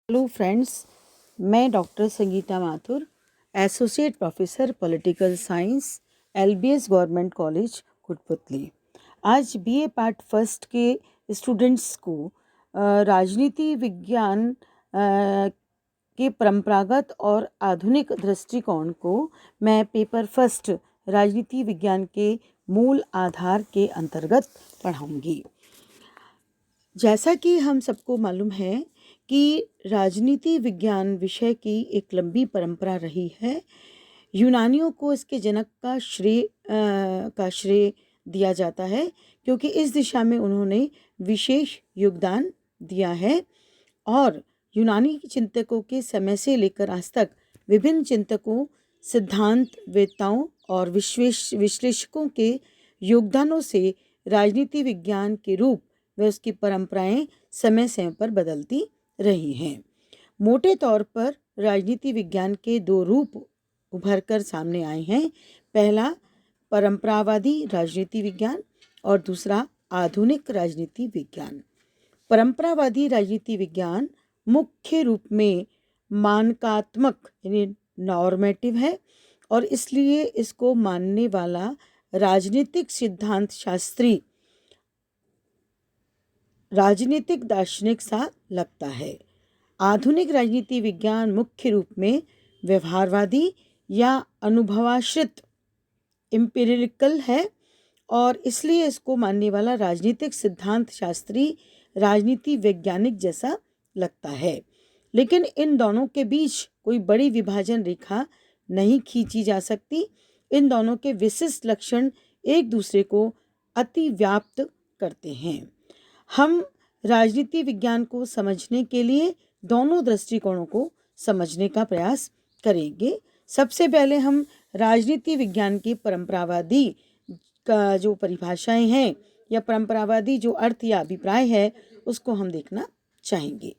Hello friends, मैं doctor Sangeeta Mathur, associate professor political science, LBS government college Kotputli. आज BA part first के students को राजनीति विज्ञान के परंपरागत और आधुनिक दृष्टिकोण को मैं पेपर फर्स्ट राजनीति विज्ञान के मूल आधार के अंतर्गत पढ़ाऊंगी। जैसा कि हम सबको मालूम है कि राजनीति विज्ञान विषय की एक लंबी परंपरा रही है। यूनानियों को इसके जनक का श्रेय दिया जाता है, क्योंकि इस दिशा में उन्होंने विशेष योगदान दिया है। और यूनानी चिंतकों के समय से लेकर आज तक विभिन्न चिंतकों, सिद्धांतवेत्ताओं और विश्लेषकों के योगदानों से राजनीति विज्ञान के रूप व उसकी परंपराएं समय समय पर बदलती रही हैं। मोटे तौर पर राजनीति विज्ञान के दो रूप उभर कर सामने आए हैं। पहला परंपरावादी राजनीति विज्ञान और दूसरा आधुनिक राजनीति विज्ञान। परंपरावादी राजनीति विज्ञान मुख्य रूप में मानकात्मक यानी नॉर्मेटिव है और इसलिए इसको मानने वाला राजनीतिक सिद्धांत शास्त्री राजनीतिक दार्शनिक सा लगता है। आधुनिक राजनीति विज्ञान मुख्य रूप में व्यवहारवादी या अनुभवाश्रित एम्पिरिकल है और इसलिए इसको मानने वाला राजनीतिक सिद्धांत शास्त्री राजनीति वैज्ञानिक जैसा लगता है। लेकिन इन दोनों के बीच कोई बड़ी विभाजन रेखा नहीं खींची जा सकती। इन दोनों के विशिष्ट लक्षण एक दूसरे को अति व्याप्त करते हैं। हम राजनीति विज्ञान को समझने के लिए दोनों दृष्टिकोणों को समझने का प्रयास करेंगे। सबसे पहले हम राजनीति विज्ञान की परंपरावादी का जो परिभाषाएं हैं या परंपरावादी जो अर्थ या अभिप्राय है उसको हम देखना चाहेंगे।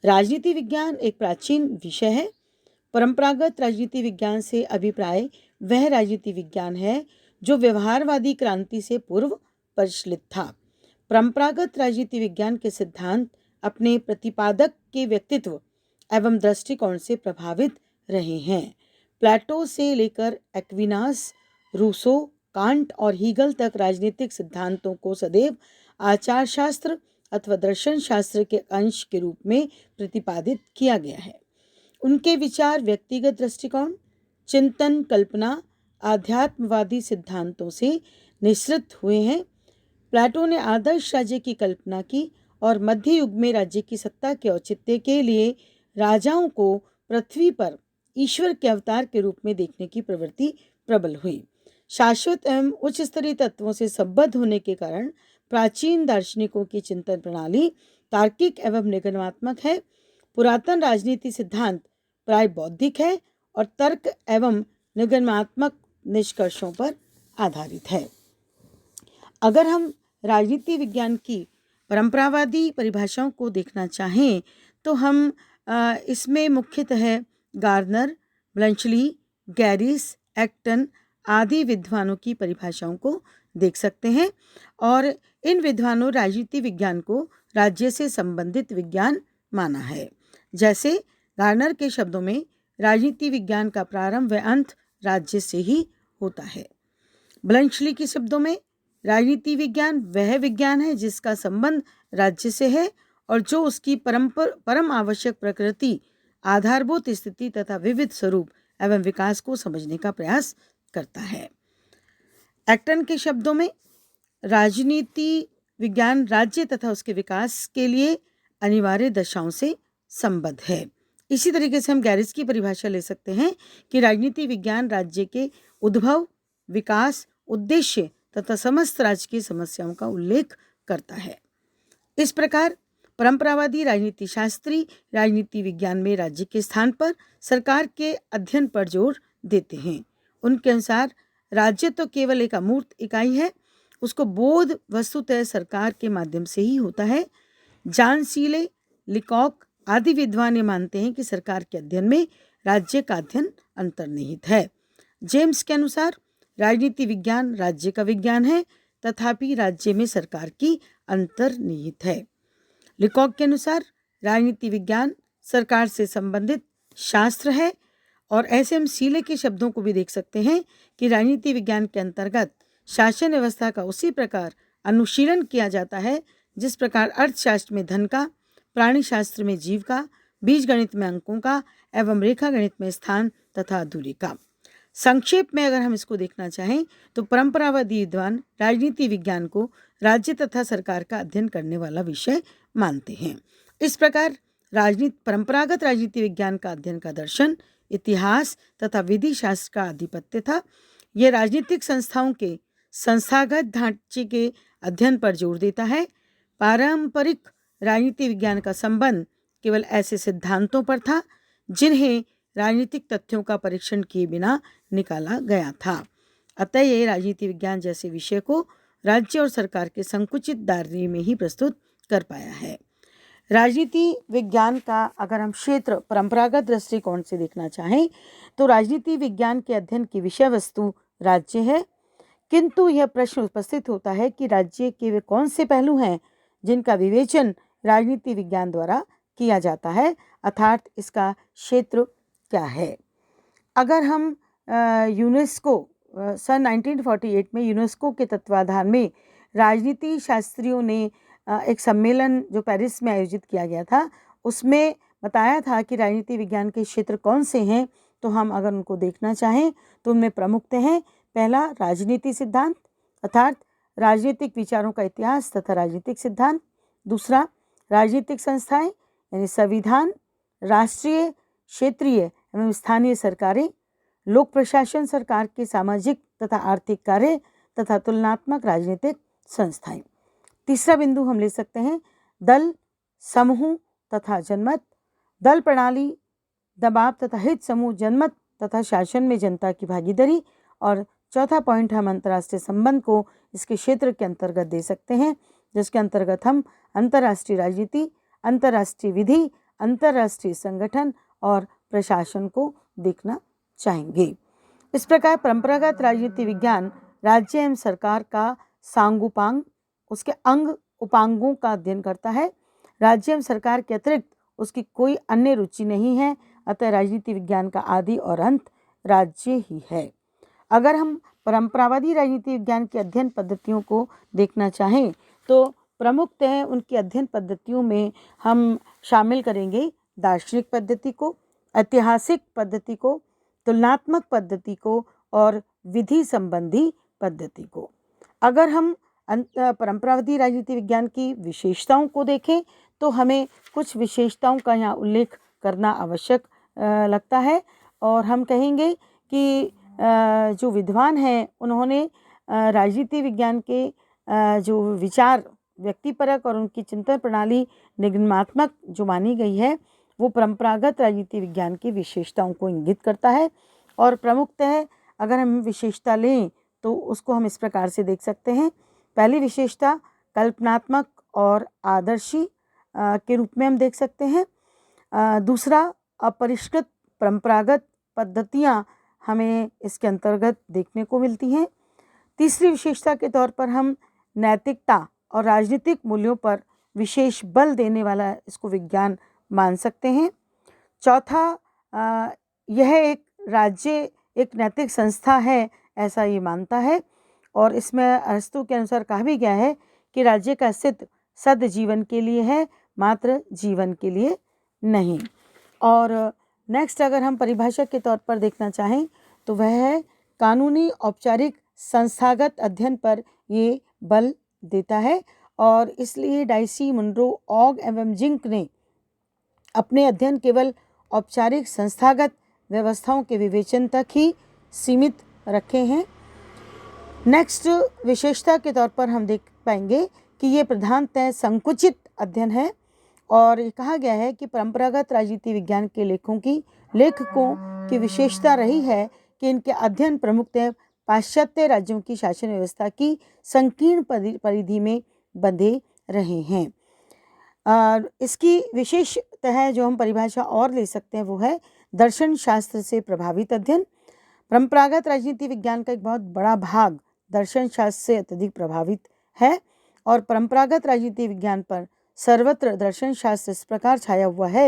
राजनीति विज्ञान एक प्राचीन विषय है। परंपरागत राजनीति विज्ञान से अभिप्राय वह राजनीति विज्ञान है जो व्यवहारवादी क्रांति से पूर्व प्रचलित था। परंपरागत राजनीति विज्ञान के सिद्धांत अपने प्रतिपादक के व्यक्तित्व एवं दृष्टिकोण से प्रभावित रहे हैं। प्लेटो से लेकर एक्विनास, रूसो, कांट और हीगल तक राजनीतिक सिद्धांतों को सदैव आचार शास्त्र अथवा दर्शन शास्त्र के अंश के रूप में प्रतिपादित किया गया है। उनके विचार व्यक्तिगत दृष्टिकोण, चिंतन, कल्पना, आध्यात्मवादी सिद्धांतों से निःसृत हुए हैं। प्लेटो ने आदर्श राज्य की कल्पना की और मध्य युग में राज्य की सत्ता के औचित्य के लिए राजाओं को पृथ्वी पर ईश्वर के अवतार के रूप में देखने की प्रवृत्ति प्रबल हुई। शाश्वत एवं उच्च स्तरीय तत्वों से संबद्ध होने के कारण प्राचीन दार्शनिकों की चिंतन प्रणाली तार्किक एवं निगमनात्मक है। पुरातन राजनीति सिद्धांत प्राय बौद्धिक है और तर्क एवं निगमनात्मक निष्कर्षों पर आधारित है। अगर हम राजनीति विज्ञान की परंपरावादी परिभाषाओं को देखना चाहें तो हम इसमें मुख्यतः गार्नर, ब्लंचली, गैरिस, एक्टन आदि विद्वानों की परिभाषाओं को देख सकते हैं और इन विद्वानों राजनीति विज्ञान को राज्य से संबंधित विज्ञान माना है। जैसे गार्नर के शब्दों में राजनीति विज्ञान का प्रारंभ व अंत राज्य से ही होता है। ब्लंचली के शब्दों में राजनीति विज्ञान वह विज्ञान है जिसका संबंध राज्य से है और जो उसकी परम आवश्यक प्रकृति, आधारभूत स्थिति तथा विविध स्वरूप एवं विकास को समझने का प्रयास करता है। एक्टन के शब्दों में राजनीति विज्ञान राज्य तथा उसके विकास के लिए अनिवार्य दशाओं से संबद्ध है। इसी तरीके से हम गैरिस की परिभाषा ले सकते हैं कि राजनीति विज्ञान राज्य के उद्भव, विकास, उद्देश्य तथा समस्त राज्य की समस्याओं का उल्लेख करता है। इस प्रकार परंपरावादी राजनीति शास्त्री राजनीति विज्ञान में राज्य के स्थान पर सरकार के अध्ययन पर जोर देते हैं। उनके अनुसार राज्य तो केवल एक अमूर्त इकाई है, उसको बोध वस्तुतः सरकार के माध्यम से ही होता है। जॉन सीले, लिकॉक आदि विद्वान ये मानते हैं कि सरकार के अध्ययन में राज्य का अध्ययन अंतर्निहित है। जेम्स के अनुसार राजनीति विज्ञान राज्य का विज्ञान है, तथापि राज्य में सरकार की अंतर्निहित है। लिकॉक के अनुसार राजनीति विज्ञान सरकार से संबंधित शास्त्र है और ऐसे हम सीले के शब्दों को भी देख सकते हैं कि राजनीति विज्ञान के अंतर्गत शासन व्यवस्था का उसी प्रकार अनुशीलन किया जाता है जिस प्रकार अर्थशास्त्र में धन का, प्राणी शास्त्र में जीव का, बीज गणित में अंकों का एवं रेखा गणित में स्थान तथा दूरी का। संक्षेप में अगर हम इसको देखना चाहें तो परंपरावादी विद्वान राजनीति विज्ञान को राज्य तथा सरकार का अध्ययन करने वाला विषय मानते हैं। इस प्रकार परंपरागत राजनीति विज्ञान का अध्ययन का दर्शन, इतिहास तथा विधि शास्त्र का आधिपत्य था। यह राजनीतिक संस्थाओं के संस्थागत ढांचे के अध्ययन पर जोर देता है। पारंपरिक राजनीति विज्ञान का संबंध केवल ऐसे सिद्धांतों पर था जिन्हें राजनीतिक तथ्यों का परीक्षण किए बिना निकाला गया था। अतः यह राजनीति विज्ञान जैसे विषय को राज्य और सरकार के संकुचित दायरे में ही प्रस्तुत कर पाया है। राजनीति विज्ञान का अगर हम क्षेत्र परंपरागत दृष्टिकोण से देखना चाहें तो राजनीति विज्ञान के अध्ययन की विषय वस्तु राज्य है, किंतु यह प्रश्न उपस्थित होता है कि राज्य के वे कौन से पहलू हैं जिनका विवेचन राजनीति विज्ञान द्वारा किया जाता है, अर्थात इसका क्षेत्र क्या है। अगर हम यूनेस्को सन 1948 में यूनेस्को के तत्वाधान में राजनीति शास्त्रियों ने एक सम्मेलन जो पेरिस में आयोजित किया गया था उसमें बताया था कि राजनीति विज्ञान के क्षेत्र कौन से हैं। तो हम अगर उनको देखना चाहें तो उनमें प्रमुख हैं, पहला राजनीति सिद्धांत अर्थात राजनीतिक विचारों का इतिहास तथा राजनीतिक सिद्धांत, दूसरा राजनीतिक संस्थाएं यानी संविधान, राष्ट्रीय, क्षेत्रीय एवं स्थानीय सरकारें, लोक प्रशासन, सरकार के सामाजिक तथा आर्थिक कार्य तथा तुलनात्मक राजनीतिक संस्थाएं। तीसरा बिंदु हम ले सकते हैं दल, समूह तथा जनमत, दल प्रणाली, दबाव तथा हित समूह, जनमत तथा शासन में जनता की भागीदारी, और चौथा पॉइंट हम अंतर्राष्ट्रीय संबंध को इसके क्षेत्र के अंतर्गत दे सकते हैं, जिसके अंतर्गत हम अंतर्राष्ट्रीय राजनीति, अंतर्राष्ट्रीय विधि, अंतर्राष्ट्रीय संगठन और प्रशासन को देखना चाहेंगे। इस प्रकार परंपरागत राजनीति विज्ञान राज्य एवं सरकार का सांगोपांग, उसके अंग उपांगों का अध्ययन करता है। राज्य एवं सरकार के अतिरिक्त उसकी कोई अन्य रुचि नहीं है, अतः राजनीति विज्ञान का आदि और अंत राज्य ही है। अगर हम परंपरावादी राजनीति विज्ञान की अध्ययन पद्धतियों को देखना चाहें तो प्रमुखतः उनकी अध्ययन पद्धतियों में हम शामिल करेंगे दार्शनिक पद्धति को, ऐतिहासिक पद्धति को, तुलनात्मक पद्धति को और विधि संबंधी पद्धति को। अगर हम परंपरावादी राजनीति विज्ञान की विशेषताओं को देखें तो हमें कुछ विशेषताओं का यहाँ उल्लेख करना आवश्यक लगता है और हम कहेंगे कि जो विद्वान हैं उन्होंने राजनीति विज्ञान के जो विचार व्यक्तिपरक और उनकी चिंतन प्रणाली निगमनात्मक जो मानी गई है वो परंपरागत राजनीति विज्ञान की विशेषताओं को इंगित करता है। और प्रमुखतः अगर हम विशेषता लें तो उसको हम इस प्रकार से देख सकते हैं। पहली विशेषता कल्पनात्मक और आदर्शी के रूप में हम देख सकते हैं। दूसरा अपरिष्कृत परंपरागत पद्धतियाँ हमें इसके अंतर्गत देखने को मिलती हैं। तीसरी विशेषता के तौर पर हम नैतिकता और राजनीतिक मूल्यों पर विशेष बल देने वाला इसको विज्ञान मान सकते हैं। चौथा यह एक राज्य एक नैतिक संस्था है ऐसा ये मानता है और इसमें अरस्तु के अनुसार कहा भी गया है कि राज्य का अस्तित्व सद जीवन के लिए है, मात्र जीवन के लिए नहीं। और नेक्स्ट अगर हम परिभाषा के तौर पर देखना चाहें तो वह है कानूनी औपचारिक संस्थागत अध्ययन पर ये बल देता है और इसलिए डाइसी, मुनरो, ऑग एवं जिंक ने अपने अध्ययन केवल औपचारिक संस्थागत व्यवस्थाओं के विवेचन तक ही सीमित रखे हैं। नेक्स्ट विशेषता के तौर पर हम देख पाएंगे कि ये प्रधानतः संकुचित अध्ययन है और ये कहा गया है कि परंपरागत राजनीति विज्ञान के लेखकों की विशेषता रही है कि इनके अध्ययन प्रमुखतः पाश्चात्य राज्यों की शासन व्यवस्था की संकीर्ण परिधि में बंधे रहे हैं। इसकी विशेषतः जो हम परिभाषा और ले सकते हैं वो है दर्शन शास्त्र से प्रभावित अध्ययन। परंपरागत राजनीति विज्ञान का एक बहुत बड़ा भाग दर्शन शास्त्र से अत्यधिक प्रभावित है और परंपरागत राजनीति विज्ञान पर सर्वत्र दर्शन शास्त्र इस प्रकार छाया हुआ है